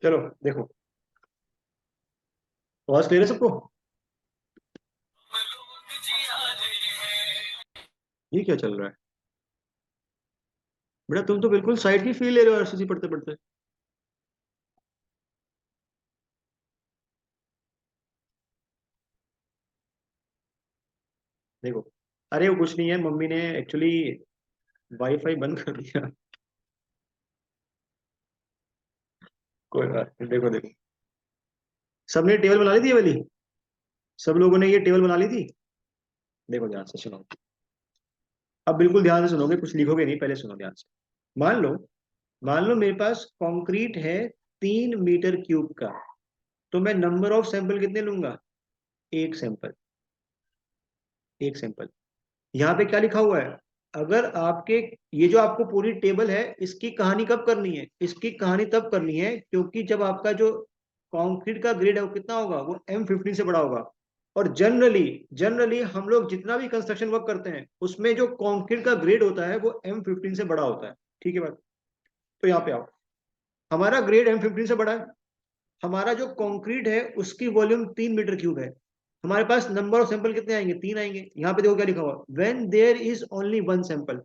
चलो देखो, आवाज क्लियर है सबको? ये क्या चल रहा है बेटा? तुम तो बिल्कुल साइड की फील ले रहे हो आरसीसी पढ़ते पढ़ते। देखो, अरे वो कुछ नहीं है, मम्मी ने एक्चुअली वाईफाई बंद कर दिया। कोई बात नहीं, देखो देखो, सबने टेबल बना ली थी ये वाली। सब लोगों ने ये टेबल बना ली थी। देखो ध्यान से सुनो, अब बिल्कुल ध्यान से सुनोगे, कुछ लिखोगे नहीं, पहले सुनो ध्यान से। मान लो, मान लो मेरे पास कंक्रीट है 3 मीटर क्यूब का, तो मैं नंबर ऑफ सैंपल कितने लूंगा? एक सैंपल। एक सैंपल। यहाँ पे क्या लिखा हुआ है? अगर आपके, ये जो आपको पूरी टेबल है, इसकी कहानी कब करनी है? इसकी कहानी तब करनी है क्योंकि जब आपका जो कंक्रीट का ग्रेड है वो कितना होगा? वो M15 से बड़ा होगा। और जनरली, जनरली हम लोग जितना भी कंस्ट्रक्शन वर्क करते हैं उसमें जो कंक्रीट का ग्रेड होता है वो M15 से बड़ा होता है। ठीक है बात? तो यहाँ पे आओ, हमारा ग्रेड M15 से बड़ा है, हमारा जो कंक्रीट है उसकी वॉल्यूम 3 मीटर क्यूब है, हमारे पास नंबर ऑफ सैंपल कितने आएंगे? 3 आएंगे। यहाँ पे देखो क्या लिखा हुआ, when there is only one sample.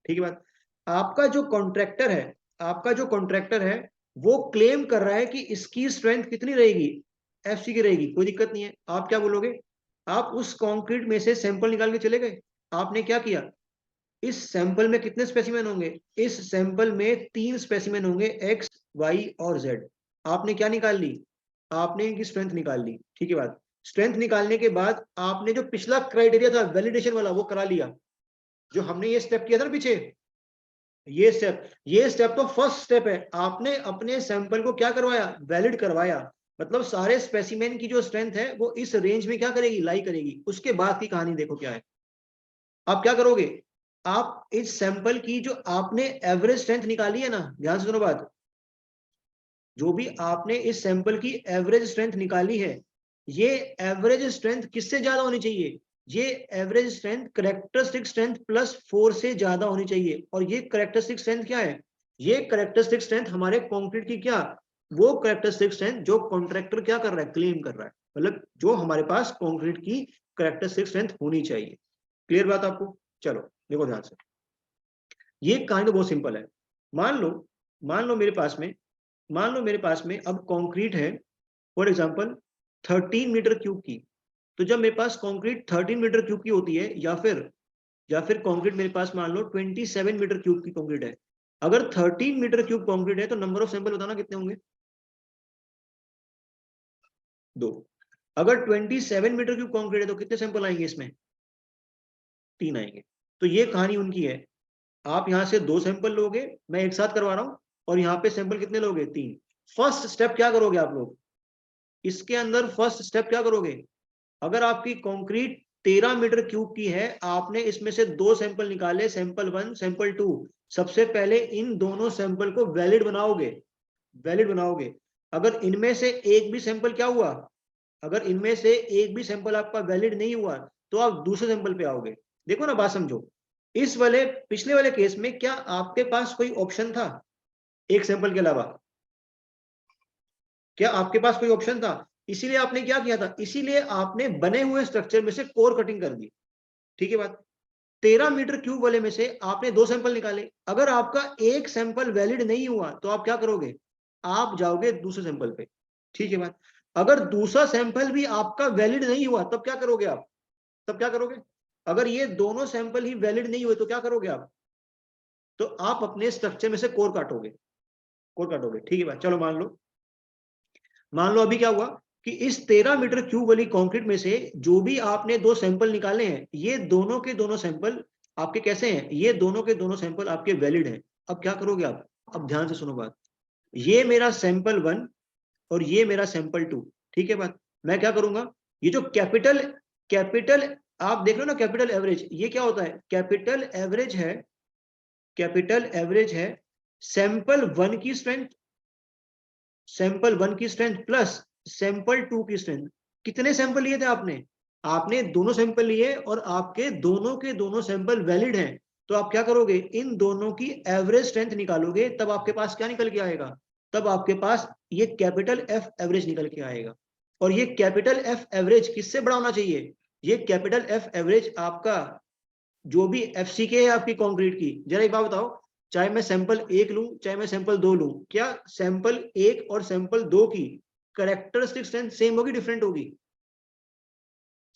ठीक है बात? आपका जो कॉन्ट्रैक्टर है, आपका जो कॉन्ट्रैक्टर है वो क्लेम कर रहा है कि इसकी स्ट्रेंथ कितनी रहेगी? FC की रहेगी। कोई दिक्कत नहीं है, आप क्या बोलोगे? आप उस कंक्रीट में से सैंपल निकाल के चले गए। आपने क्या किया? इस सैंपल में कितने स्पेसिमेन होंगे? इस सैंपल में 3 स्पेसिमेन होंगे, X, Y और Z। आपने क्या निकाल ली? आपने इनकी स्ट्रेंथ निकाल ली। ठीक है बात? स्ट्रेंथ निकालने के बाद आपने जो पिछला क्राइटेरिया था वैलिडेशन वाला वो करा लिया, जो हमने ये स्टेप किया था ना पीछे, ये स्टेप तो फर्स्ट स्टेप है। आपने अपने सैंपल को क्या करवाया? वैलिड करवाया। मतलब सारे स्पेसिमेन की जो स्ट्रेंथ है वो इस रेंज में क्या करेगी? लाई करेगी। उसके बाद की कहानी देखो क्या है। आप क्या करोगे? आप इस सैंपल की जो आपने एवरेज स्ट्रेंथ निकाली है ना, ध्यान से सुनो बात, जो भी आपने इस सैंपल की एवरेज स्ट्रेंथ निकाली है, ये एवरेज स्ट्रेंथ किससे ज्यादा होनी चाहिए? ये एवरेज स्ट्रेंथ करेक्टरिस्टिक स्ट्रेंथ +4 से ज्यादा होनी चाहिए। और ये करेक्टरिस्टिक स्ट्रेंथ क्या है? ये करेक्टरिस्टिक स्ट्रेंथ हमारे कंक्रीट की क्या, वो करेक्टरिस्टिक स्ट्रेंथ जो कॉन्ट्रैक्टर क्या कर रहा है? क्लेम कर रहा है। मतलब जो हमारे पास कंक्रीट की करेक्टरिस्टिक स्ट्रेंथ होनी चाहिए। क्लियर बात आपको? चलो देखो ध्यान से, ये कहानी तो बहुत सिंपल है। मान लो, मान लो मेरे पास में, मान लो मेरे पास में अब कंक्रीट है फॉर एग्जांपल 13 मीटर क्यूब की। तो जब मेरे पास कंक्रीट 13 मीटर क्यूब की होती है, या फिर कंक्रीट मेरे पास मान लो 27 मीटर क्यूब की कंक्रीट है, अगर 13 मीटर क्यूब कंक्रीट है तो नंबर ऑफ सैंपल बताना कितने होंगे? 2। अगर 27 मीटर क्यूब कंक्रीट है तो कितने सैंपल आएंगे इसमें? 3 आएंगे। तो ये कहानी उनकी है। आप यहां से 2 सैंपल लोगे, मैं एक साथ करवा रहा हूं, और यहाँ पे सैंपल कितने लोगे? 3। फर्स्ट स्टेप क्या करोगे आप लोग? इसके अंदर फर्स्ट स्टेप क्या करोगे? अगर आपकी कंक्रीट 13 मीटर क्यूब की है, आपने इसमें से 2 सैंपल निकाले, सैंपल 1 सैंपल 2। सबसे पहले इन दोनों सैंपल को वैलिड बनाओगे, वैलिड बनाओगे। अगर इनमें से एक भी सैंपल क्या हुआ, अगर इनमें से एक भी सैंपल आपका वैलिड नहीं हुआ, तो आप दूसरे सैंपल पे आओगे। देखो ना, बात समझो। इस वाले, पिछले वाले केस में क्या आपके पास कोई ऑप्शन था एक सैंपल के अलावा? क्या आपके पास कोई ऑप्शन था? इसीलिए आपने क्या किया था? इसीलिए आपने बने हुए स्ट्रक्चर में से कोर कटिंग कर दी। ठीक है बात? 13 मीटर क्यूब वाले में से आपने 2 सैंपल निकाले, अगर आपका एक सैंपल वैलिड नहीं हुआ तो आप क्या करोगे? आप जाओगे दूसरे सैंपल पे। ठीक है बात? अगर दूसरा सैंपल भी आपका वैलिड नहीं हुआ तब क्या करोगे आप? तब क्या करोगे? अगर ये दोनों सैंपल ही वैलिड नहीं हुए तो क्या करोगे आप? तो आप अपने स्ट्रक्चर में से कोर काटोगे, कोर काटोगे। ठीक है बात? चलो मान लो, मान लो अभी क्या हुआ कि इस 13 मीटर क्यूब वाली कंक्रीट में से जो भी आपने 2 सैंपल निकाले हैं, ये दोनों के दोनों सैंपल आपके कैसे हैं? ये दोनों के दोनों सैंपल आपके वैलिड हैं। अब क्या करोगे आप? अब ध्यान से सुनो बात, ये मेरा सैंपल 1 और ये मेरा सैंपल 2। ठीक है बात? मैं क्या करूंगा, ये जो कैपिटल, कैपिटल आप देख रहे हो ना, कैपिटल एवरेज, ये क्या होता है? कैपिटल एवरेज है, कैपिटल एवरेज है सैंपल 1 की स्ट्रेंथ, सैंपल 1 की स्ट्रेंथ प्लस सैंपल 2 की स्ट्रेंथ। कितने सैंपल लिए थे आपने? आपने दोनों सैंपल लिए और आपके दोनों के दोनों सैंपल वैलिड हैं। तो आप क्या करोगे? इन दोनों की एवरेज स्ट्रेंथ निकालोगे, तब आपके पास क्या निकल के आएगा? तब आपके पास ये कैपिटल एफ एवरेज निकल के आएगा। और ये कैपिटल एफ एवरेज किससे बड़ा होना चाहिए? ये कैपिटल एफ एवरेज आपका जो भी एफ सी के है आपकी कंक्रीट की, जरा एक बात बताओ, चाहे मैं सैंपल 1 लूं चाहे मैं सैंपल 2 लूं, क्या सैंपल 1 और सैंपल 2 की कैरेक्टरिस्टिक स्ट्रेंथ सेम होगी डिफरेंट होगी?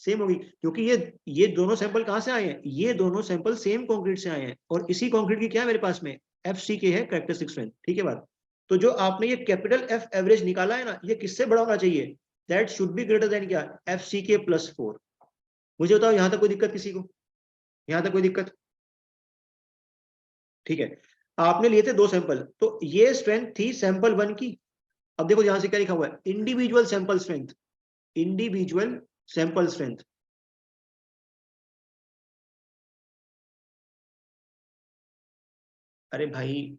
सेम होगी, क्योंकि ये दोनों सैंपल कहां से आए हैं? ये दोनों सैंपल सेम कंक्रीट से आए हैं, और इसी कंक्रीट की क्या है मेरे पास में? एफ सी के है कैरेक्टरिस्टिक स्ट्रेंथ। ठीक है बात? तो जो आपने ये कैपिटल एफ एवरेज निकाला है ना, ये किससे बड़ा होना चाहिए? That should be greater than क्या? एफ सी के प्लस 4। मुझे बताओ यहां तक कोई दिक्कत किसी को? यहां तक कोई दिक्कत? ठीक है, आपने लिए थे 2 सैंपल, तो ये स्ट्रेंथ थी सैंपल 1 की। अब देखो यहां से क्या लिखा हुआ है, individual sample strength. Individual sample strength. अरे भाई,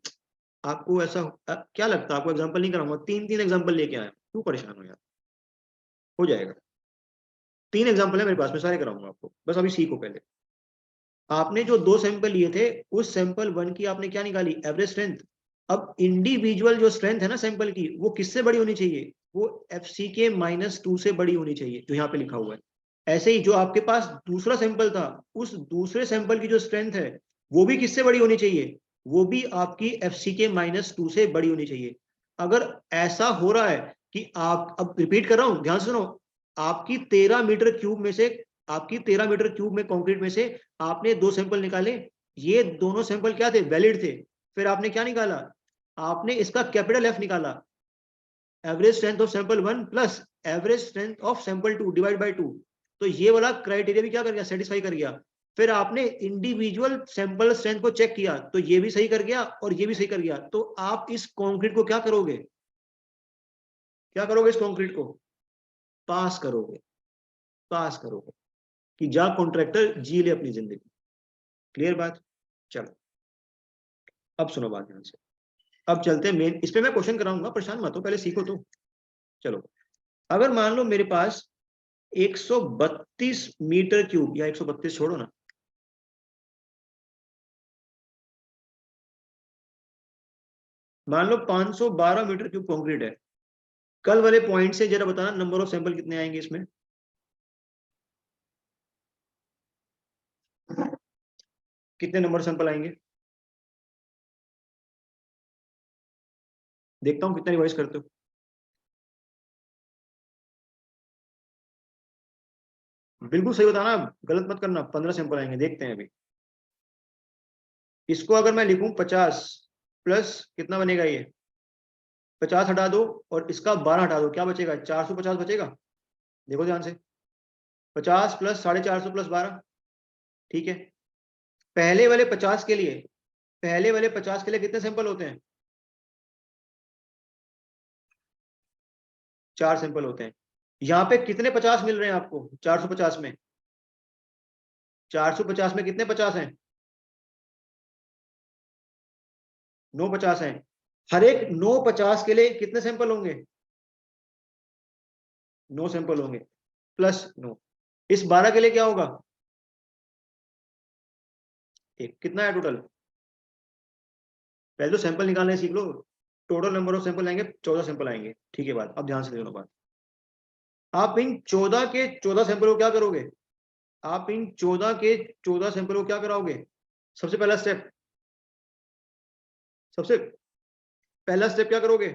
आपको ऐसा क्या लगता है? आपको एग्जांपल नहीं कराऊंगा, 3 एग्जांपल लेके आया, क्यों परेशान हो यार? हो जाएगा। 3 एग्जांपल है मेरे पास में, सारे कराऊंगा आपको, बस अभी सीखो पहले। आपने जो 2 सैंपल लिए थे, उस सैंपल 1 की आपने क्या निकाली? Average strength. अब इंडिविजुअल जो स्ट्रेंथ है ना सैंपल की, वो किससे बड़ी होनी चाहिए? वो एफ सी के -2 से बड़ी होनी चाहिए, जो यहाँ पे लिखा हुआ है। ऐसे ही जो आपके पास दूसरा सैंपल था, उस दूसरे सैंपल की जो स्ट्रेंथ है, वो भी किससे बड़ी होनी चाहिए? वो भी आपकी एफ सी के -2 से बड़ी होनी चाहिए। अगर ऐसा हो रहा है कि आप, अब रिपीट कर रहा हूं, ध्यान से सुनो, आपकी 13 मीटर क्यूब में से, आपकी 13 मीटर क्यूब में कंक्रीट में से आपने 2 सैंपल निकाले, ये दोनों सैंपल क्या थे? वैलिड थे। फिर आपने क्या निकाला? आपने इसका कैपिटल एफ निकाला, average strength of sample 1 plus average strength of sample 2 divide by 2। तो ये वाला क्राइटेरिया भी क्या कर गया? सेटिस्फाई कर गया। फिर आपने इंडिविजुअल सैंपल स्ट्रेंथ को चेक किया, तो ये भी सही कर गया और ये भी सही कर गया। तो आप इस कंक्रीट को क्या करोगे? क्या करोगे? इस कंक्रीट को पास करोगे। पास करोगे कि जा कॉन्ट्रैक्टर जी ले अपनी जिंदगी। क्लियर बात? चलो, अब सुनो बात ध्यान से। अब चलते हैं मेन, इस पे मैं क्वेश्चन कराऊंगा, परेशान मत हो, पहले सीखो तो। चलो, अगर मान लो मेरे पास 132 मीटर क्यूब, या 132 छोड़ो ना, मान लो 512 मीटर क्यूब कंक्रीट है। कल वाले पॉइंट से जरा बताना नंबर ऑफ सैंपल कितने आएंगे इसमें? कितने नंबर सैंपल आएंगे? देखता हूं कितना रिवाइज करते हो। बिल्कुल सही बताना, गलत मत करना। 15 सैंपल आएंगे, देखते हैं अभी। इसको अगर मैं लिखूं 50 प्लस कितना बनेगा ये? 50 हटा दो और इसका 12 हटा दो, क्या बचेगा? 450 बचेगा। देखो ध्यान से, 50 प्लस 450 प्लस 12। ठीक है, पहले वाले 50 के लिए, पहले वाले 50 के लिए कितने सैंपल होते हैं? 4 सैंपल होते हैं। यहाँ पे कितने 50 मिल रहे हैं आपको 450 में? 450 में कितने 50 हैं? 9 50 हैं। हर एक 9 50 के लिए कितने सैंपल होंगे? 9 सैंपल होंगे प्लस 9। इस 12 के लिए क्या होगा? एक। कितना है टोटल? पहले तो सैंपल निकालने सीख लो। टोटल नंबर ऑफ सैंपल आएंगे 14 सैंपल आएंगे। ठीक है बात, अब ध्यान से देखो बात। आप इन 14 के 14 सैंपल को क्या करोगे? आप इन 14 के 14 सैंपल को क्या कराओगे? सबसे पहला स्टेप, सबसे पहला स्टेप क्या करोगे?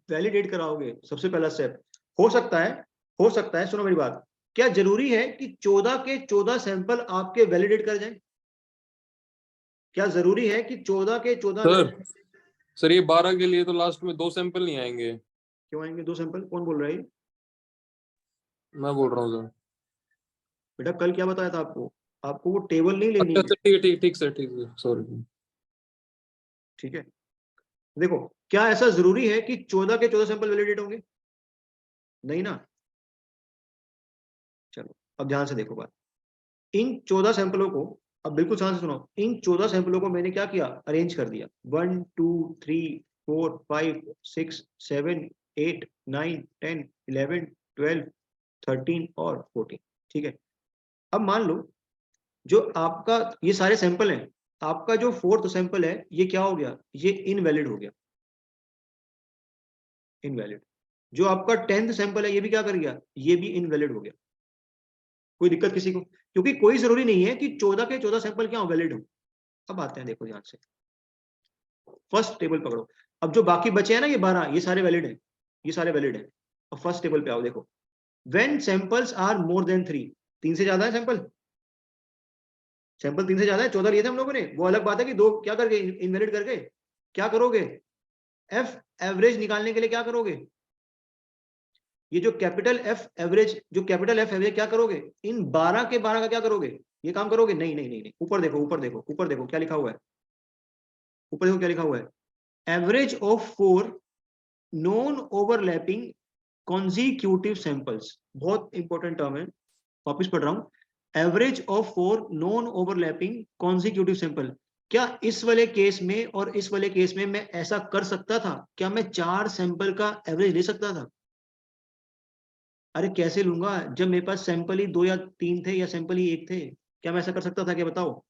वैलिडेट कराओगे, सबसे पहला स्टेप। हो सकता है, हो सकता है, सुनो मेरी बात, क्या जरूरी है कि 14 के 14 सैंपल आपके वैलिडेट कर जाएं? क्या जरूरी है कि 14 के 14 सर सर ये 12 के लिए तो लास्ट में 2 सैंपल नहीं आएंगे। क्यों आएंगे 2 सैंपल? कौन बोल रहा है ये? मैं बोल रहा हूँ सर। बेटा कल क्या बताया था आपको? आपको वो टेबल नहीं लेनी अच्छा है। अच्छा, ठीक है ठीक ठीक सर, ठीक है, सॉरी। ठीक है, देखो, क्या ऐसा जरूरी है कि 14 के 14 सैंपल वैलिडेट होंगे? नहीं ना। चलो, अब ध्यान से देखो बात। इन 14 सैंपलों को, अब बिल्कुल ध्यान से सुनो, इन 14 सैंपलों को मैंने क्या किया? अरेंज कर दिया। 1 2 3 4 5 6 7 8 9 10 11 12 13 और 14। ठीक है, अब मान लो जो आपका ये सारे सैंपल हैं, आपका जो फोर्थ सैंपल है ये क्या हो गया? ये इनवैलिड हो गया। इनवैलिड। जो आपका 10th सैंपल है ये भी क्या कर गया, ये भी इनवैलिड हो गया। कोई दिक्कत किसी को? क्योंकि कोई जरूरी नहीं है कि 14 के 14 सैंपल क्या वैलिड हो। अब आते हैं, देखो ध्यान से, फर्स्ट टेबल पकड़ो। अब जो बाकी बचे हैं ना ये 12, ये सारे वैलिड हैं, ये सारे वैलिड हैं। और फर्स्ट टेबल पे आओ, देखो when samples are more than 3, 3 से ज्यादा है सैंपल, सैंपल 3 से ज्यादा है, 14 लिए थे हम लोगों ने, वो अलग बात है कि दो क्या करके इनवैलिड करके क्या करोगे, एफ एवरेज निकालने के लिए क्या करोगे, ये जो कैपिटल एफ एवरेज, जो कैपिटल एफ एवरेज क्या करोगे, इन 12 के 12 का क्या करोगे, ये काम करोगे? नहीं नहीं नहीं नहीं, ऊपर देखो, ऊपर देखो, ऊपर देखो क्या लिखा हुआ है, ऊपर देखो क्या लिखा हुआ है, average of 4 non overlapping consecutive samples. बहुत इंपॉर्टेंट टर्म है, वापिस पढ़ रहा हूं, average of 4 non overlapping consecutive sample. क्या इस वाले केस में और इस वाले केस में मैं ऐसा कर सकता था? क्या मैं 4 सैंपल का एवरेज ले सकता था? अरे कैसे लूंगा जब मेरे पास सैंपल ही 2 या 3 थे, या सैंपल ही 1 थे? क्या मैं ऐसा कर सकता था? क्या बताओ,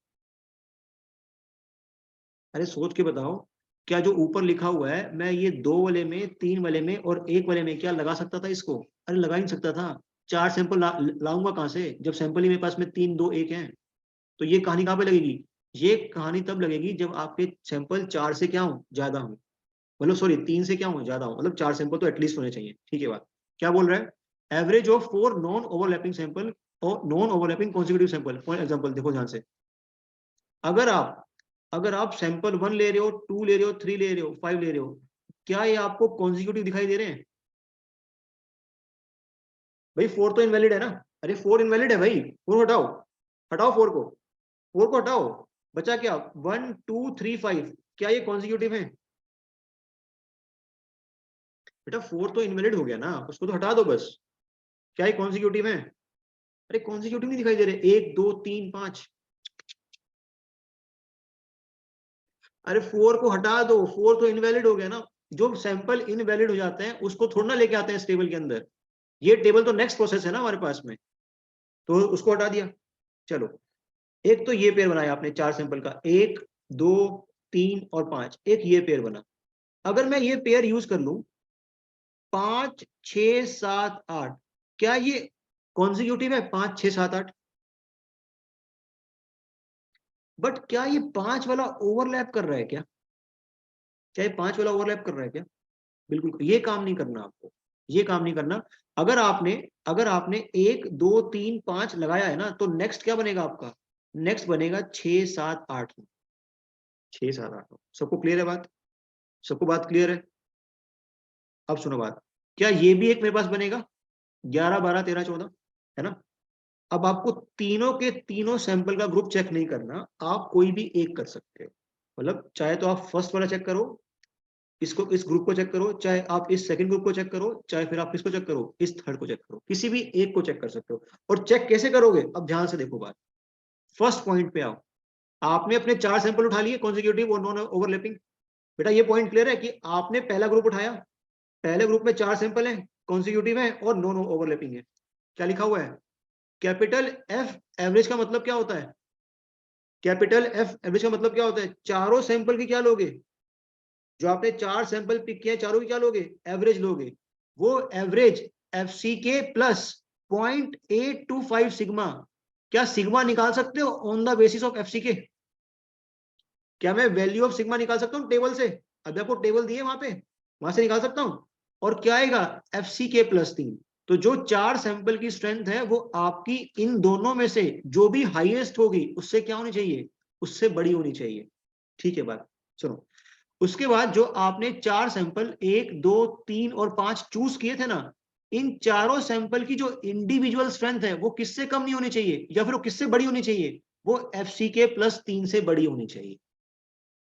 अरे सोच के बताओ। क्या जो ऊपर लिखा हुआ है, मैं ये 2 वाले में, 3 वाले में और 1 वाले में क्या लगा सकता था इसको? अरे लगा ही नहीं सकता था। 4 सैंपल लाऊंगा कहां से जब सैंपल ही मेरे पास में 3 2 1 है? तो ये कहानी कहां पे लगेगी? ये कहानी तब लगेगी जब आपके सैंपल 4 से क्या हो, ज्यादा हो, मतलब सॉरी 3 से क्या हो, ज्यादा हो, मतलब 4 सैंपल तो एटलीस्ट होने चाहिए। ठीक है बात, क्या बोल रहा है, average of 4 non overlapping sample और non overlapping consecutive sample. For example देखो ध्यान से, अगर आप अगर आप सैंपल 1 ले रहे हो, 2 ले रहे हो, 3 ले रहे हो, 5 ले रहे हो, क्या ये आपको कॉन्सिक्यूटिव दिखाई दे रहे हैं? भाई 4 तो इनवैलिड है ना, अरे 4 इनवैलिड है भाई, 4 हटाओ, हटाओ 4 को, 4 को हटाओ, बचा क्या, 1 2 3 5, क्या ये कॉन्सिक्यूटिव है? बेटा 4 तो इनवैलिड हो गया ना, उसको तो हटा दो बस। क्या ये कॉन्सिक्यूटिव है? अरे कॉन्सिक्यूटिव नहीं दिखाई दे रहे, 1 2 3 5। अरे 4 को हटा दो, 4 तो इनवैलिड हो गया ना। जो सैंपल इनवैलिड हो जाते हैं उसको थोड़ा ना लेके आते हैं इस टेबल के अंदर, ये टेबल तो नेक्स्ट प्रोसेस है ना हमारे पास में, तो उसको हटा दिया। चलो, एक तो ये पेयर बनाया आपने 4 सैंपल का, 1 2 3 और 5, एक ये पेयर बना। अगर मैं ये पेयर यूज कर लूं 5 6 7 8, क्या ये कॉन्जिक्यूटिव है 5 6 7 8? बट क्या ये 5 वाला ओवरलैप कर रहा है क्या? क्या ये 5 वाला ओवरलैप कर रहा है क्या? बिल्कुल, ये काम नहीं करना आपको, ये काम नहीं करना। अगर आपने 1 2 3 5 लगाया है ना, तो नेक्स्ट क्या बनेगा आपका, नेक्स्ट बनेगा 6 7 8, 6 7 8। सबको क्लियर है बात? सबको बात क्लियर है? अब सुनो बात, क्या ये भी एक मेरे पास बनेगा 11 12 13 14, है ना? अब आपको तीनों के तीनों सैंपल का ग्रुप चेक नहीं करना, आप कोई भी एक कर सकते हो। मतलब चाहे तो आप फर्स्ट वाला चेक करो, इसको, इस ग्रुप को चेक करो, चाहे आप इस सेकंड ग्रुप को चेक करो, चाहे फिर आप इसको चेक करो, इस थर्ड को चेक करो, किसी भी एक को चेक कर सकते हो। और चेक कैसे करोगे, अब ध्यान से देखो बात, फर्स्ट पॉइंट पे आओ। आपने अपने 4 सैंपल उठा लिए कॉन्जिक्यूटिव और नॉन ओवरलैपिंग। बेटा ये पॉइंट क्लियर है कि आपने पहला ग्रुप उठाया, पहले ग्रुप में 4 सैंपल है, कॉन्जिक्यूटिव है और नॉन ओवरलैपिंग है। क्या लिखा हुआ है, कैपिटल एफ एवरेज का मतलब क्या होता है, कैपिटल एफ एवरेज का मतलब क्या होता है, चारों सैंपल की क्या लोगे, जो आपने 4 सैंपल पिक किए चारों की क्या लोगे, एवरेज लोगे। वो एवरेज एफ सी के प्लस 0.825 सिग्मा। क्या सिग्मा निकाल सकते हो on the basis of F C के? क्या मैं वैल्यू ऑफ सिग्मा निकाल सकता हूँ टेबल से? अभी आपको टेबल दिए वहां पे, वहां से निकाल सकता हूँ। और क्या आएगा, एफ सी के प्लस 3। तो जो 4 सैंपल की स्ट्रेंथ है वो आपकी इन दोनों में से जो भी हाईएस्ट होगी उससे क्या होनी चाहिए, उससे बड़ी होनी चाहिए। ठीक है बात, सुनो। उसके बाद जो आपने 4 सैंपल 1 2 3 और 5 चूज किए थे ना, इन चारों सैंपल की जो इंडिविजुअल स्ट्रेंथ है वो किससे कम नहीं होनी चाहिए, या फिर वो किससे बड़ी होनी चाहिए, वो एफ सी के प्लस 3 से बड़ी होनी चाहिए।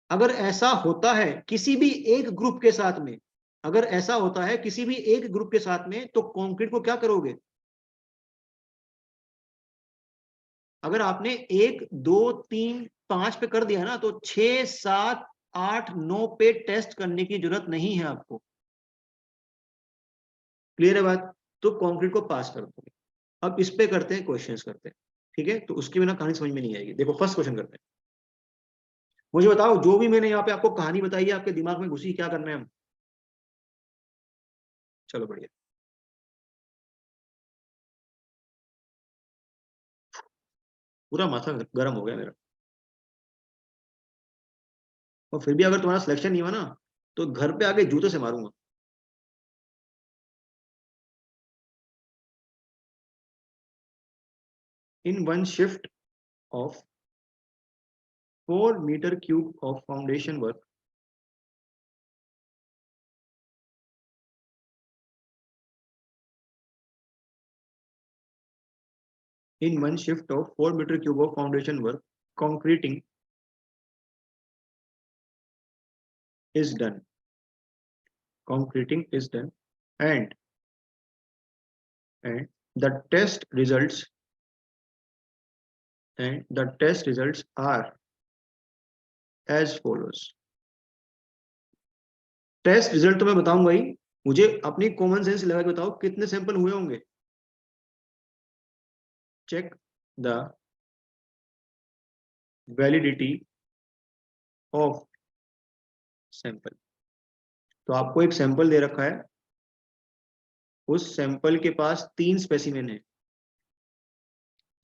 अगर ऐसा होता है किसी भी एक ग्रुप के साथ में, अगर ऐसा होता है किसी भी एक ग्रुप के साथ में, तो कंक्रीट को क्या करोगे, अगर आपने 1 2 3 5 पे कर दिया ना, तो 6 7 8 9 पे टेस्ट करने की जरूरत नहीं है आपको। क्लियर है बात? तो कंक्रीट को पास कर दोगे। अब इस पे करते हैं, क्वेश्चंस करते हैं। ठीक है, तो उसके बिना कहानी समझ में नहीं आएगी। देखो फर्स्ट क्वेश्चन करते हैं। मुझे बताओ, जो भी मैंने यहाँ पे आपको कहानी बताई है आपके दिमाग में घुसी, क्या करना है हम? चलो बढ़िया, पूरा माथा गर्म हो गया मेरा। और फिर भी अगर तुम्हारा सिलेक्शन नहीं हुआ ना तो घर पे आके जूते से मारूंगा। In one shift of 4 metre cube of foundation work, in one shift of 4 meter cube of foundation work, concreting is done. Concreting is done, and the test results are as follows. Test result तो मैं बताऊंगा ही, मुझे अपनी common sense लगा के बताओ कितने sample हुए होंगे। Check the validity of sample. तो आपको एक सैंपल दे रखा है, उस सैंपल के पास 3 स्पेसिमेन है,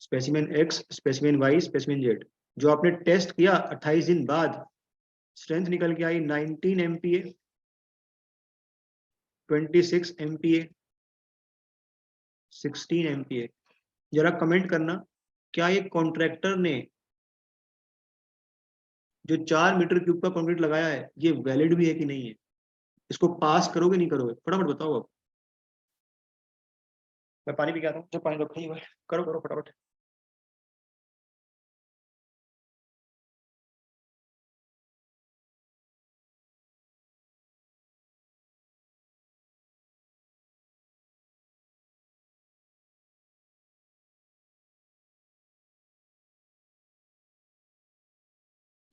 specimen X, specimen Y, specimen Z. जो आपने टेस्ट किया 28 दिन बाद, स्ट्रेंथ निकल के आई 19 MPa, 26 MPa, 16 MPa। जरा कमेंट करना, क्या ये कॉन्ट्रैक्टर ने जो 4 मीटर क्यूब का कंक्रीट लगाया है ये वैलिड भी है कि नहीं है? इसको पास करोगे नहीं करोगे? फटाफट बताओ। अब मैं पानी भी कहता हूँ, जो पानी रखा ही हुआ है, करो करो फटाफट।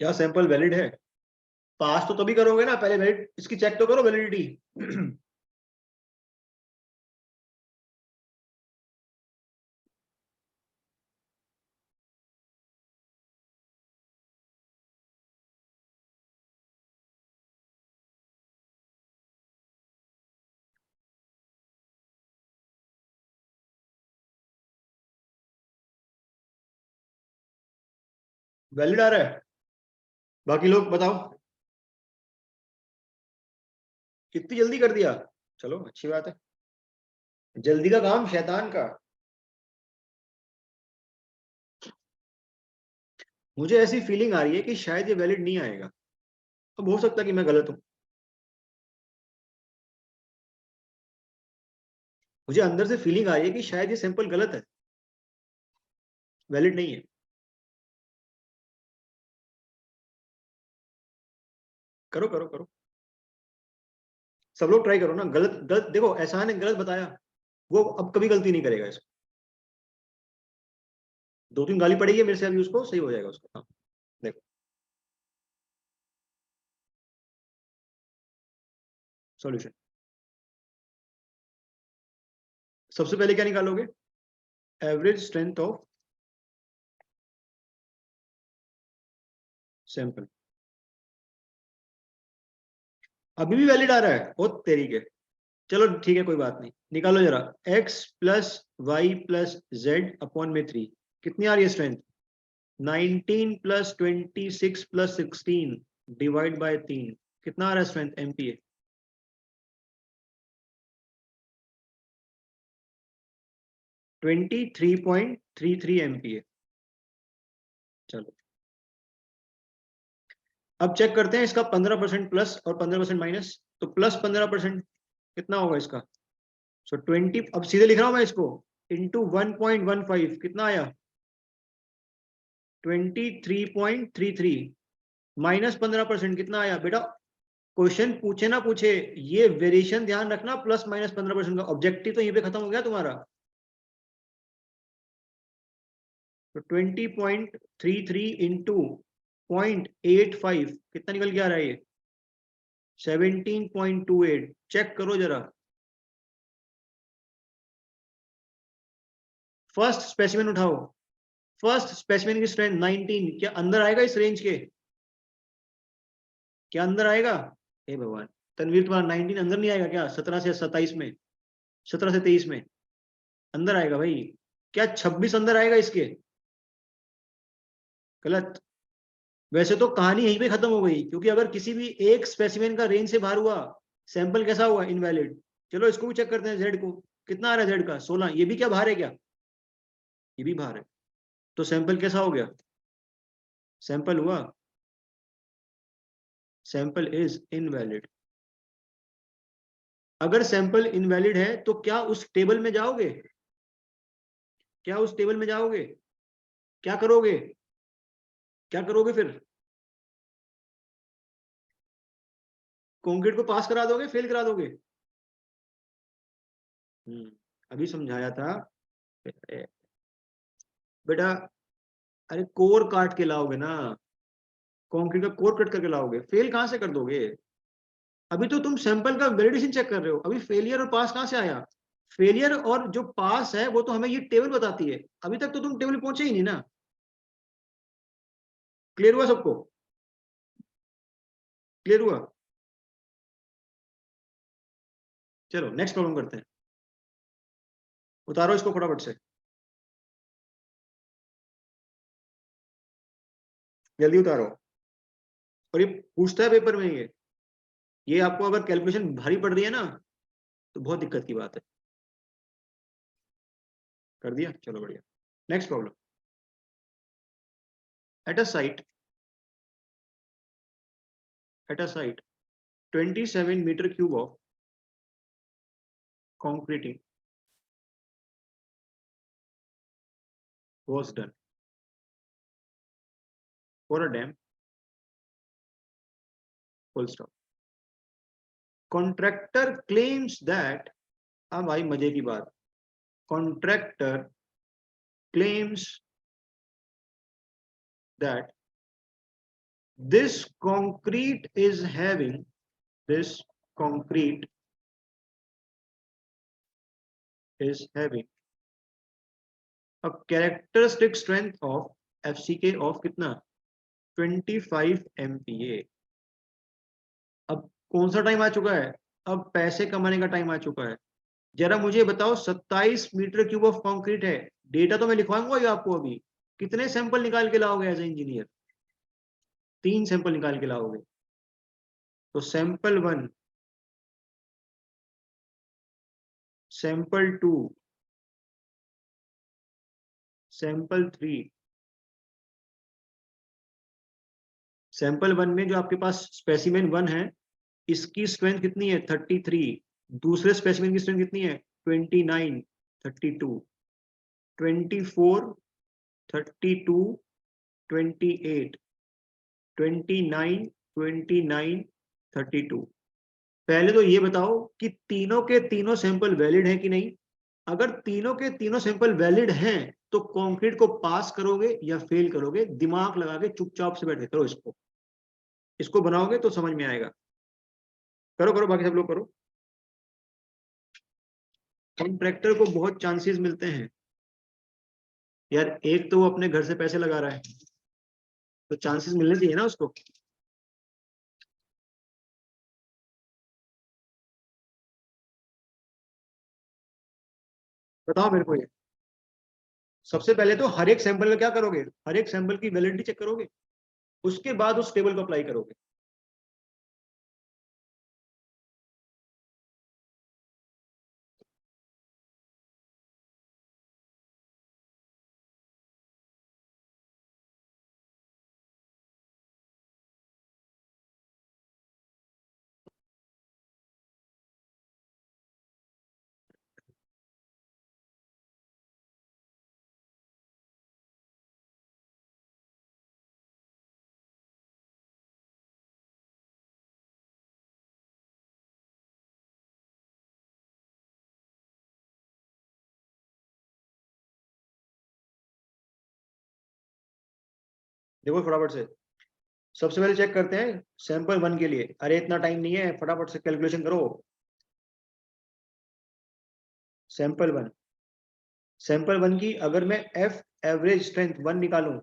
क्या सैंपल वैलिड है? पास तो तभी करोगे ना, पहले वैलिड इसकी चेक तो करो वैलिडिटी। वैलिड आ रहा है? बाकी लोग बताओ, कितनी जल्दी कर दिया। चलो अच्छी बात है, जल्दी का काम शैतान का। मुझे ऐसी फीलिंग आ रही है कि शायद ये वैलिड नहीं आएगा, अब हो सकता है कि मैं गलत हूं। मुझे अंदर से फीलिंग आ रही है कि शायद ये सैंपल गलत है, वैलिड नहीं है। करो करो करो, सब लोग ट्राई करो ना। गलत गलत देखो, एहसान है गलत बताया, वो अब कभी गलती नहीं करेगा इसको। 2-3 गाली पड़ेगी मेरे से, अभी उसको सही हो जाएगा उसका। हाँ देखो, सॉल्यूशन। सबसे पहले क्या निकालोगे? Average strength of sample. अभी भी वैलिड आ रहा है? ओ तेरी के, चलो ठीक है कोई बात नहीं, निकालो जरा। x plus Y plus Z upon में 3, कितनी आ रही है strength? 19 plus 26 plus 16 divide by 3, कितना आ रहा है स्ट्रेंथ MPa? 23.33 MPa। चलो अब चेक करते हैं इसका 15% प्लस और 15% माइनस। तो प्लस 15% कितना होगा इसका? सो 20, अब सीधे लिख रहा हूं मैं इसको, इंटू 1.15, कितना आया? 23.33 माइनस 15% कितना आया बेटा? क्वेश्चन पूछे ना पूछे, ये वेरिएशन ध्यान रखना, प्लस माइनस 15% का। ऑब्जेक्टिव तो यहीं पे खत्म हो गया तुम्हारा। तो 20.33 इंटू 0.85 कितना निकल के आ रहा है ये? 17.28। चेक करो जरा। फर्स्ट स्पेसिमेन उठाओ, फर्स्ट स्पेसिमेन की स्ट्रेंथ 19, क्या अंदर आएगा इस रेंज के? क्या अंदर आएगा? हे भगवान, तनवीर तुम्हारा 19 अंदर नहीं आएगा क्या 17 से 27 में? 17 से 23 में अंदर आएगा भाई। क्या 26 अंदर आएगा इसके? गलत। वैसे तो कहानी यहीं पे खत्म हो गई, क्योंकि अगर किसी भी एक स्पेसिमेन का रेंज से बाहर हुआ, सैंपल कैसा हुआ? इनवैलिड। चलो इसको भी चेक करते हैं, जेड को कितना आ रहा है, जेड का 16, ये भी क्या बाहर है क्या? ये भी बाहर है। तो सैंपल कैसा हो गया? सैंपल हुआ, सैंपल इज इनवैलिड। अगर सैंपल इनवैलिड है तो क्या उस टेबल में जाओगे? क्या उस टेबल में जाओगे? क्या करोगे? क्या करोगे फिर? कॉन्क्रीट को पास करा दोगे, फेल करा दोगे? अभी समझाया था बेटा। अरे कोर काट के लाओगे ना, कंक्रीट का कोर कट करके लाओगे, फेल कहां से कर दोगे? अभी तो तुम सैंपल का वैलिडेशन चेक कर रहे हो, अभी फेलियर और पास कहां से आया? फेलियर और जो पास है वो तो हमें ये टेबल बताती है, अभी तक तो तुम टेबल पहुंचे ही नहीं ना। क्लियर हुआ सबको? क्लियर हुआ? चलो नेक्स्ट प्रॉब्लम करते हैं। उतारो इसको फटाफट से, जल्दी उतारो। और ये पूछता है पेपर में, ये आपको अगर कैलकुलेशन भारी पड़ रही है ना तो बहुत दिक्कत की बात है। कर दिया, चलो बढ़िया। Next problem. At a site, at a site 27 metre cube of concreting was done for a dam, full stop. Contractor claims that, अब भाई मजे की बात, contractor claims that this concrete is having, this concrete is having a characteristic strength of FCK of कितना? 25 MPa। अब कौन सा time आ चुका है? अब पैसे कमाने का टाइम आ चुका है। जरा मुझे बताओ, 27 मीटर क्यूब ऑफ कंक्रीट है, डेटा तो मैं लिखवाऊंगा ये आपको अभी। कितने सैंपल निकाल के लाओगे एज ए इंजीनियर? 3 सैंपल निकाल के लाओगे। तो सैंपल 1, सैंपल 2, सैंपल 3। सैंपल 1 में जो आपके पास स्पेसिमेन 1 है, इसकी स्ट्रेंथ कितनी है? 33। दूसरे स्पेसिमेन की स्ट्रेंथ कितनी है? 29, 32, 24, 32, 28, 29, 29, 32। पहले तो ये बताओ कि तीनों के तीनों सैंपल वैलिड हैं कि नहीं। अगर तीनों के तीनों सैंपल वैलिड हैं तो कंक्रीट को पास करोगे या फेल करोगे? दिमाग लगा के चुपचाप से बैठे करो इसको, इसको बनाओगे तो समझ में आएगा। करो करो, बाकी सब लोग करो। कॉन्ट्रैक्टर को बहुत चांसेस मिलते हैं यार, एक तो वो अपने घर से पैसे लगा रहा है, तो चांसेस मिलने चाहिए ना उसको। बताओ मेरे को ये, सबसे पहले तो हर एक सैंपल का क्या करोगे? हर एक सैंपल की वैलिडिटी चेक करोगे, उसके बाद उस टेबल को अप्लाई करोगे। देखो फटाफट से, सबसे पहले चेक करते हैं सैंपल 1 के लिए। अरे इतना टाइम नहीं है, फटाफट से कैलकुलेशन करो। सैंपल 1, सैंपल 1 की अगर मैं एफ एवरेज स्ट्रेंथ 1 निकालूं,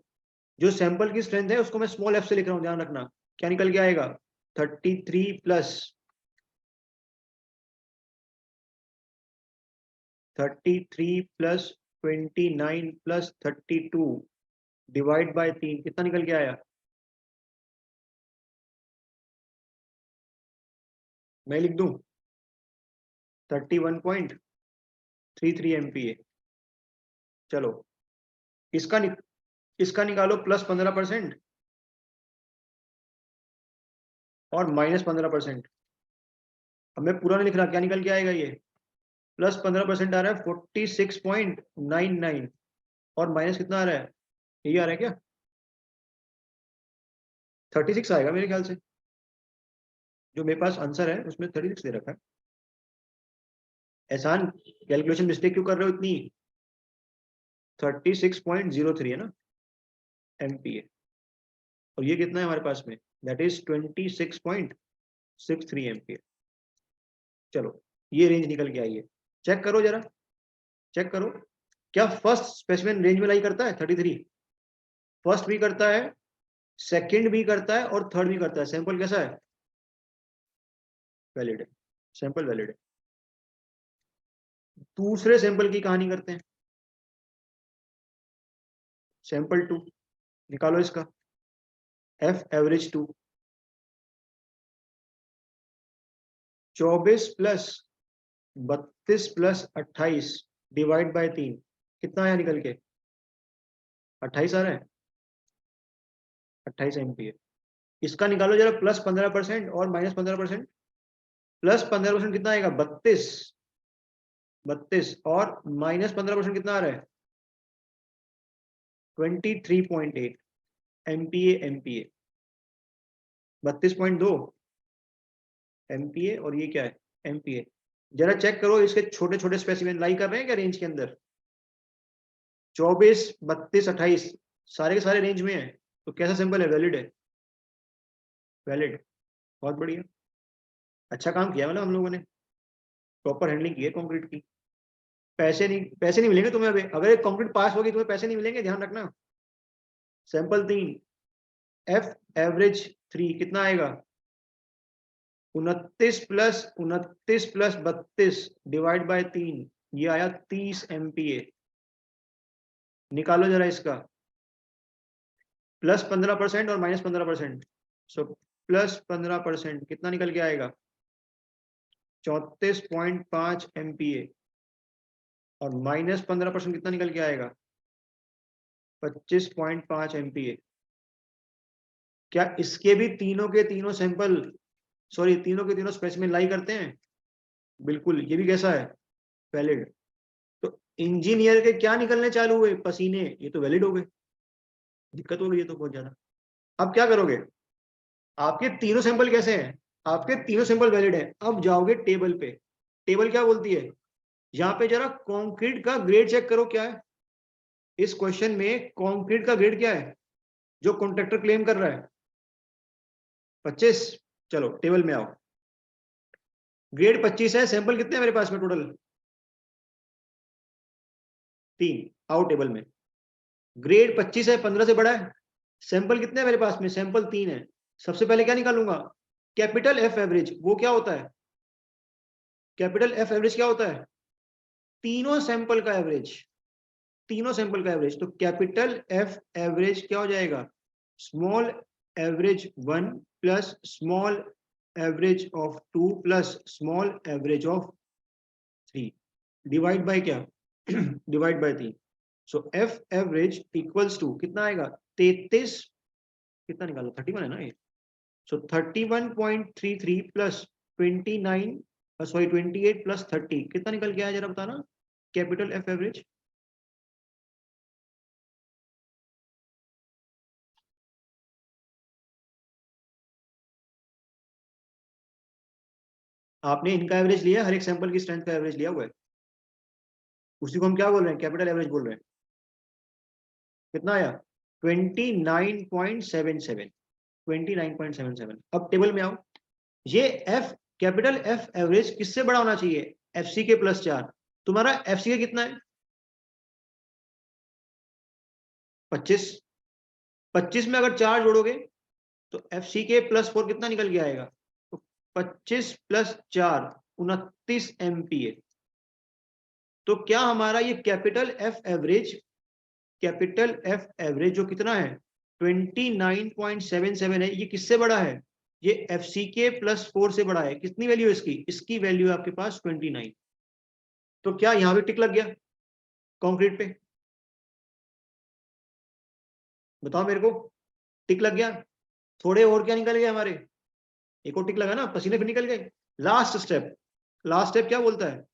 जो सैंपल की स्ट्रेंथ है उसको मैं स्मॉल एफ से लिख रहा हूं, ध्यान रखना। क्या निकल के आएगा? 33 plus 33 plus 29 plus 32 divide by 3 कितना निकल के आया? मैं लिख दूं 31.33 MPa। चलो इसका निकालो प्लस 15% और माइनस 15%। अब मैं पूरा नहीं लिख रहा, क्या निकल के आएगा ये? प्लस 15% आ रहा है 46.99 और माइनस कितना आ रहा है? यही आ रहा है क्या? 36 आएगा मेरे ख्याल से, जो मेरे पास आंसर है उसमें 36 दे रखा है। एहसान, कैलकुलेशन मिस्टेक क्यों कर रहे हो इतनी? 36.03 है ना MPa, और ये कितना है हमारे पास में? That is 26.63 MPa। चलो ये रेंज निकल के आई है। चेक करो जरा, चेक करो, क्या फर्स्ट स्पेसिमेन रेंज में लाई करता है 33? फर्स्ट भी करता है, सेकंड भी करता है और थर्ड भी करता है। सैंपल कैसा है? वैलिड है, सैंपल वैलिड है। दूसरे सैंपल की कहानी करते हैं। सैंपल 2 निकालो इसका, F average 2। 24 plus 32 plus 28 divide by 3 कितना आया निकल के? 28 आ रहा है, 28 MPa। इसका निकालो जरा प्लस 15% और माइनस 15%। प्लस 15% कितना आएगा? 32 और माइनस 15% कितना आ रहा है? 23.8 MPa। 32.2 MPa और ये क्या है? MPa। जरा चेक करो, इसके छोटे छोटे स्पेसिमेन लाई कर रहे हैं क्या रेंज के अंदर? 24, 32, 28 सारे के सारे रेंज में है, तो कैसा सैंपल है? वैलिड है, वैलिड। बहुत बढ़िया, अच्छा काम किया मतलब हम लोगों ने, प्रॉपर हैंडलिंग की है कंक्रीट की। पैसे नहीं मिलेंगे तुम्हें। अगर एक कंक्रीट पास होगी तुम्हें पैसे नहीं मिलेंगे, ध्यान रखना। सैंपल 3 F एवरेज 3 कितना आएगा? 29 प्लस 32 डिवाइड बाय 3, ये आया 30 MPa। निकालो जरा इसका प्लस 15% और माइनस 15%। सो प्लस 15% कितना निकल के आएगा? 34.5 MPa और माइनस 15% कितना निकल के आएगा? 25.5 MPa। क्या इसके भी तीनों के तीनों सैंपल, सॉरी तीनों के तीनों स्पेसिमेन लाई करते हैं? बिल्कुल। ये भी कैसा है? वैलिड। तो इंजीनियर के क्या निकलने चालू हुए? पसीने। ये तो वैलिड हो गए। दिक्कत हो गई है तो बहुत ज्यादा। अब क्या करोगे? आपके तीनों सैंपल कैसे हैं? आपके तीनों सैंपल वैलिड हैं। अब जाओगे टेबल पे। टेबल क्या बोलती है? यहाँ पे जरा कंक्रीट का ग्रेड चेक करो क्या है। इस क्वेश्चन में कंक्रीट का ग्रेड क्या है जो कॉन्ट्रैक्टर क्लेम कर रहा है? 25। चलो टेबल में आओ। ग्रेड 25 है, सैंपल कितने हैं मेरे पास में टोटल? 3। आओ टेबल में। ग्रेड 25 है, 15 से बड़ा है। सैंपल कितने हैं मेरे पास में? सैंपल 3 है। सबसे पहले क्या निकालूंगा? Capital F average. वो क्या होता है? कैपिटल F एवरेज क्या होता है? तीनों सैंपल का एवरेज, तीनों सैंपल का एवरेज। तो कैपिटल F एवरेज क्या हो जाएगा? Small average 1 plus small average of 2 plus small average of 3 divide by क्या? Divide by 3। So F average equals to कितना आएगा? 33, कितना निकालो? 31 है ना ये। सो 31.33 प्लस 29, सॉरी 28 प्लस 30 कितना निकल के आया जरा बताना? Capital F average. आपने इनका एवरेज लिया, हर एक सैंपल की स्ट्रेंथ का एवरेज लिया हुआ है, उसी को हम क्या बोल रहे हैं? कैपिटल एवरेज बोल रहे हैं। कितना आया? 29.77। 29.77। अब टेबल में आओ। ये F कैपिटल F एवरेज किससे बड़ा होना चाहिए? FC के प्लस 4। तुम्हारा FC के कितना है? 25। 25 में अगर 4 जोड़ोगे तो FC के प्लस 4 कितना निकल के आएगा? तो 25 प्लस 4 29 MPa। तो तो क्या हमारा ये कैपिटल एफ एवरेज जो कितना है 29.77 है, ये किससे बड़ा है? ये एफ सी के +4 से बड़ा है। कितनी वैल्यू है इसकी? इसकी वैल्यू है आपके पास 29। तो क्या यहां पे टिक लग गया कंक्रीट पे? बताओ मेरे को, टिक लग गया? थोड़े और क्या निकल गए हमारे? एक और टिक लगा ना, पसीने फिर निकल गए। लास्ट स्टेप क्या बोलता है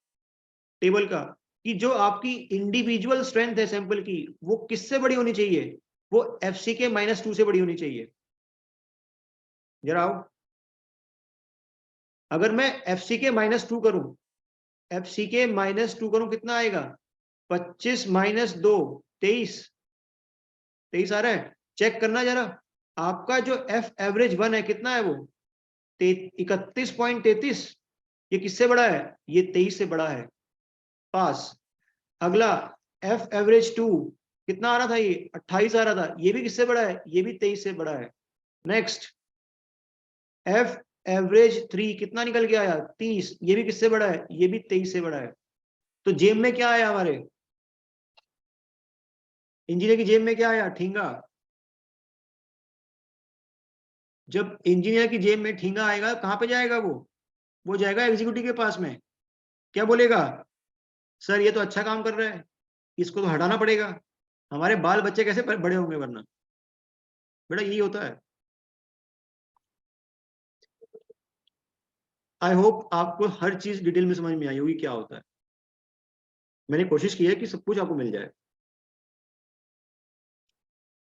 टेबल का? कि जो आपकी इंडिविजुअल स्ट्रेंथ है सैंपल की, वो किससे बड़ी होनी चाहिए? वो एफ सी के -2 से बड़ी होनी चाहिए। जरा आओ, अगर मैं एफ सी के -2 करूं, कितना आएगा? 25 - 2 23। 23 आ रहा है? चेक करना जरा, आपका जो एफ एवरेज 1 है कितना है वो? 31.33। ये किससे बड़ा है? ये 23 से बड़ा है। पास। अगला एफ एवरेज 2 कितना आ रहा था? ये 28 आ रहा था। ये भी किससे बड़ा है? ये भी 23 से बड़ा है। नेक्स्ट एफ एवरेज 3 कितना निकल के आया? 30। ये भी किससे बड़ा है? ये भी 23 से बड़ा है। तो जेब में क्या आया हमारे? इंजीनियर की जेब में क्या आया? ठींगा। जब इंजीनियर की जेब में ठींगा आएगा, कहां पे जाएगा वो जाएगा एग्जीक्यूटिव के पास में। क्या बोलेगा? सर ये तो अच्छा काम कर रहा है, इसको तो हटाना पड़ेगा। हमारे बाल बच्चे कैसे बड़े होंगे वरना? बेटा यही होता है। आई होप आपको हर चीज डिटेल में समझ में आई होगी क्या होता है। मैंने कोशिश की है कि सब कुछ आपको मिल जाए।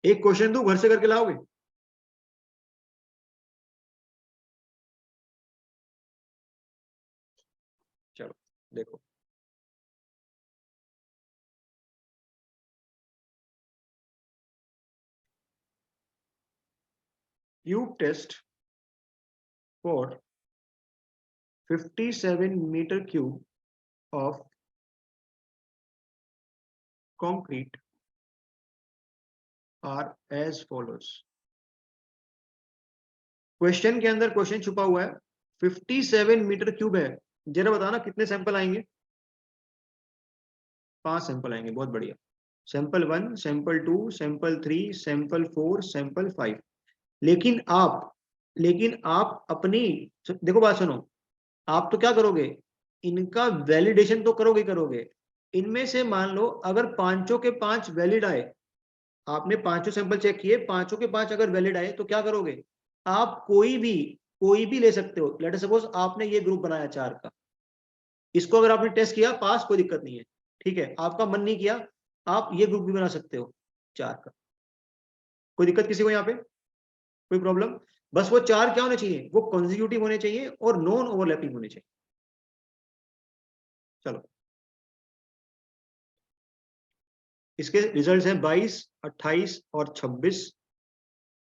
एक क्वेश्चन दूं, घर से करके लाओगे? चलो देखो, tube test for 57 metre cube of concrete are as follows. Question के अंदर क्वेश्चन छुपा हुआ है, 57 मीटर क्यूब है। जरा बताना कितने सैंपल आएंगे? 5 सैंपल आएंगे, बहुत बढ़िया। Sample 1, sample 2, sample 3, sample 4, sample 5। लेकिन आप लेकिन आप अपनी देखो, बात सुनो। आप तो क्या करोगे? इनका वैलिडेशन तो करोगे। इनमें से मान लो अगर पांचों के पांच वैलिड आए, आपने पांचों सैंपल चेक किए, पांचों के पांच अगर वैलिड आए, तो क्या करोगे? आप कोई भी ले सकते हो। लेट सपोज आपने ये ग्रुप बनाया 4 का, इसको अगर आपने टेस्ट किया पास, कोई दिक्कत नहीं है, ठीक है। आपका मन नहीं किया, आप ये ग्रुप भी बना सकते हो 4 का। कोई दिक्कत किसी को यहाँ पे? कोई प्रॉब्लम? बस वो 4 क्या होने चाहिए? वो कॉन्जिक्यूटिव होने चाहिए और नॉन ओवरलैपिंग होने चाहिए। चलो, इसके रिजल्ट्स हैं 22, 28 और 26।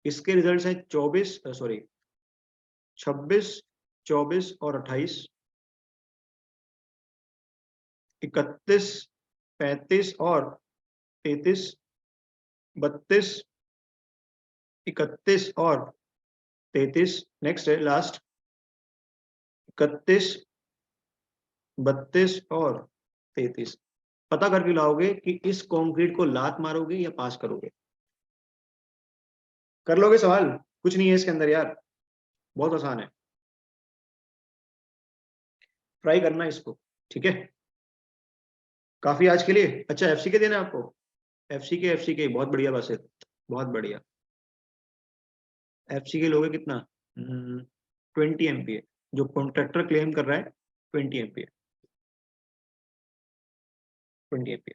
इसके रिजल्ट्स हैं 26, 24 और 28। 31, 35 और 33। 32, 31 और 33। नेक्स्ट है लास्ट, 31, 32 और 33। पता करके लाओगे कि इस कंक्रीट को लात मारोगे या पास करोगे। कर लोगे सवाल? कुछ नहीं है इसके अंदर यार, बहुत आसान है। ट्राई करना इसको, ठीक है। काफी आज के लिए। अच्छा, एफसी के देना है आपको? एफसी के बहुत बढ़िया बस है, बहुत बढ़िया। एफसी के लोगे कितना? 20 MPa। जो कॉन्ट्रैक्टर क्लेम कर रहा है 20 MPa। 20 MPa।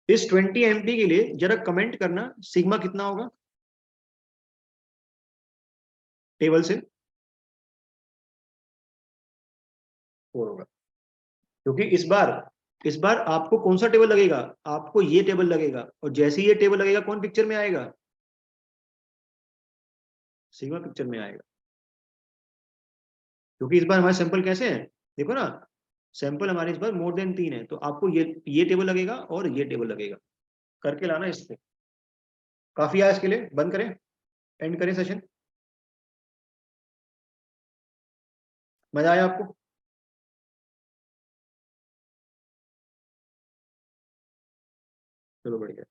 इस 20 MPa के लिए जरा कमेंट करना सिग्मा कितना होगा टेबल से? 4 होगा। क्योंकि इस बार आपको कौन सा टेबल लगेगा? आपको ये टेबल लगेगा, और जैसे ही ये टेबल लगेगा कौन पिक्चर में आएगा? सिग्मा पिक्चर में आएगा। क्योंकि इस बार हमारे सैंपल कैसे हैं देखो ना, सैंपल हमारे इस बार मोर देन 3 है, तो आपको ये टेबल लगेगा और ये टेबल लगेगा। करके लाना इससे। काफी है आज के लिए, बंद करें, एंड करें सेशन। मजा आया आपको? चलो बढ़िया।